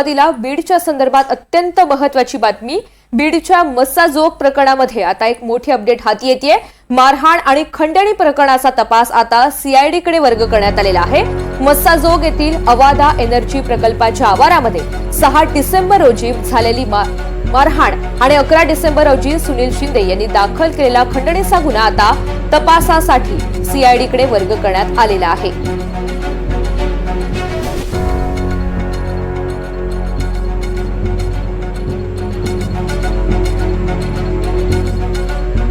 सुरुवातीला बीडच्या संदर्भात अत्यंत महत्त्वाची बातमी। बीडच्या मस्साजोग प्रकरणामध्ये आता एक मोठी अपडेट हाती येतेय। मारहाण आणि खंडणी प्रकरणाचा तपास आता सीआयडी कडे वर्ग करण्यात आलेला आहे। मस्साजोग येथील अवादा एनर्जी प्रकल्पाच्या आवारामध्ये 6 डिसेंबर रोजी झालेली मारहाण आणि 11 डिसेंबर रोजी सुनील शिंदे यांनी दाखल केलेला खंडणीचा गुन्हा आता तपासासाठी सीआयडी कडे वर्ग करण्यात आलेला आहे।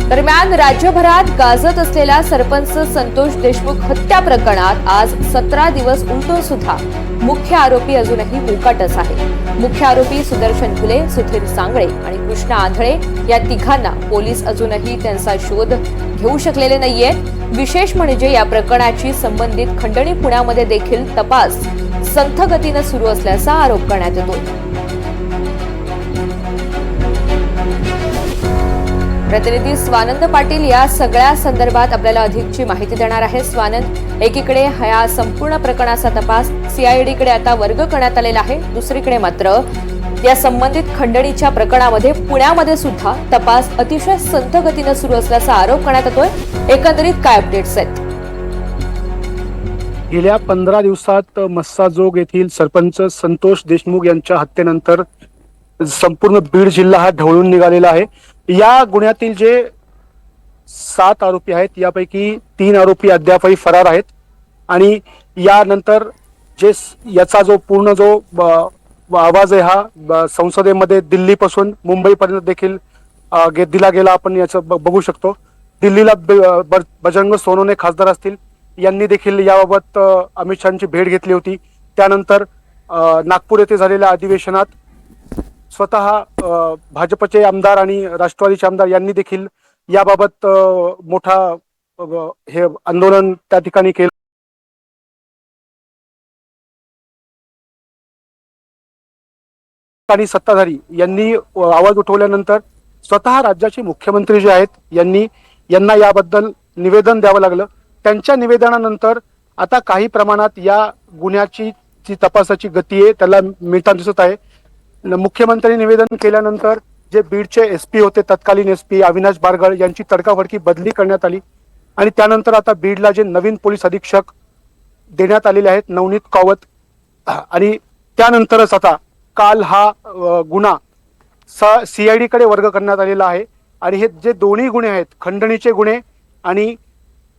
दरम्यान राज्यभरात गाजत असलेल्या सरपंच संतोष देशमुख हत्या प्रकरणात आज 17 दिवस उलटून सुद्धा मुख्य आरोपी अजूनही मोकाटच आहे। मुख्य आरोपी सुदर्शन फुले, सुधीर सांगळे आणि कृष्णा आंधळे या तिघांना पोलीस अजूनही त्यांचा शोध घेऊ शकलेले नाहीये। विशेष म्हणजे या प्रकरणाची संबंधित खंडणी पुण्यामध्ये देखील तपास संथ गतीने सुरू असल्याचा आरोप करण्यात येतो। प्रतिनिधी स्वानंद पाटील या सगळ्या संदर्भात आपल्याला अधिकची माहिती देणार आहे। स्वानंद, एकीकडे या संपूर्ण प्रकरणाचा तपास सीआयडी कडे आता वर्ग करण्यात आलेला आहे, दुसरीकडे मात्र या संबंधित खंडणीच्या प्रकरणामध्ये पुण्यामध्ये सुद्धा तपास अतिशय संथ गतीने सुरू असल्याचा आरोप करण्यात येतोय। एकंदरीत काय अपडेट्स आहेत? गेल्या 15 दिवसात मस्साजोग येथील सरपंच संतोष देशमुख यांच्या हत्येनंतर संपूर्ण बीड जिल्हा हा ढवळून निघालेला आहे। या गुन्ह्यातील जे 7 आरोपी आहेत यापैकी 3 आरोपी अद्यापही फरार आहेत आणि यानंतर जे याचा जो पूर्ण जो आवाज आहे हा संसदेमध्ये दिल्लीपासून मुंबईपर्यंत देखील दिला गेला। आपण याचं बघू शकतो। दिल्लीला बजरंग सोनवणे खासदार असतील यांनी देखील याबाबत अमित शहांची भेट घेतली होती। त्यानंतर नागपूर येथे झालेल्या अधिवेशनात स्वतः भाजपचे आमदार आणि राष्ट्रवादीचे आमदार यांनी देखील याबाबत मोठा हे आंदोलन त्या ठिकाणी केलं आणि सत्ताधारी यांनी आवाज उठवल्यानंतर स्वतः राज्याचे मुख्यमंत्री जे आहेत यांना याबद्दल निवेदन द्यावं लागलं। त्यांच्या निवेदनानंतर आता काही प्रमाणात या गुन्ह्याची जी तपासाची गती आहे त्याला मिळताना दिसत आहे। मुख्यमंत्र्यांनी निवेदन केल्यानंतर जे बीडचे एसपी होते, तत्कालीन एसपी अविनाश बारगळ यांची तडकाफडकी बदली करण्यात आली आणि त्यानंतर आता बीडला जे नवीन पोलीस अधीक्षक देण्यात आलेले आहेत नवनीत कावत, आणि त्यानंतरच आता काल हा गुन्हा सीआयडी कडे वर्ग करण्यात आलेला आहे। आणि हे जे दोन्ही गुन्हे आहेत, खंडणीचे गुन्हे आणि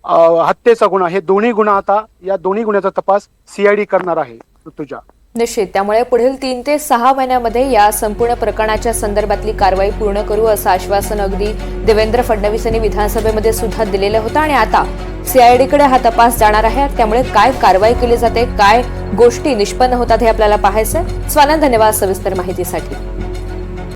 हत्येचा गुन्हा, हे दोन्ही गुन्हा आता या दोन्ही गुन्ह्याचा तपास सीआयडी करणार आहे। तुझ्या निश्चित, त्यामुळे पुढील 3 ते 6 महिन्यामध्ये या संपूर्ण प्रकरणाच्या संदर्भातली कारवाई पूर्ण करू असं आश्वासन अगदी देवेंद्र फडणवीस यांनी विधानसभेमध्ये सुद्धा दिलेलं होतं आणि आता सीआयडी कडे हा तपास जाणार आहे। त्यामुळे काय कारवाई केली जाते, काय गोष्टी निष्पन्न होतात हे आपल्याला पाहायचंय। स्वानंद, धन्यवाद सविस्तर माहितीसाठी।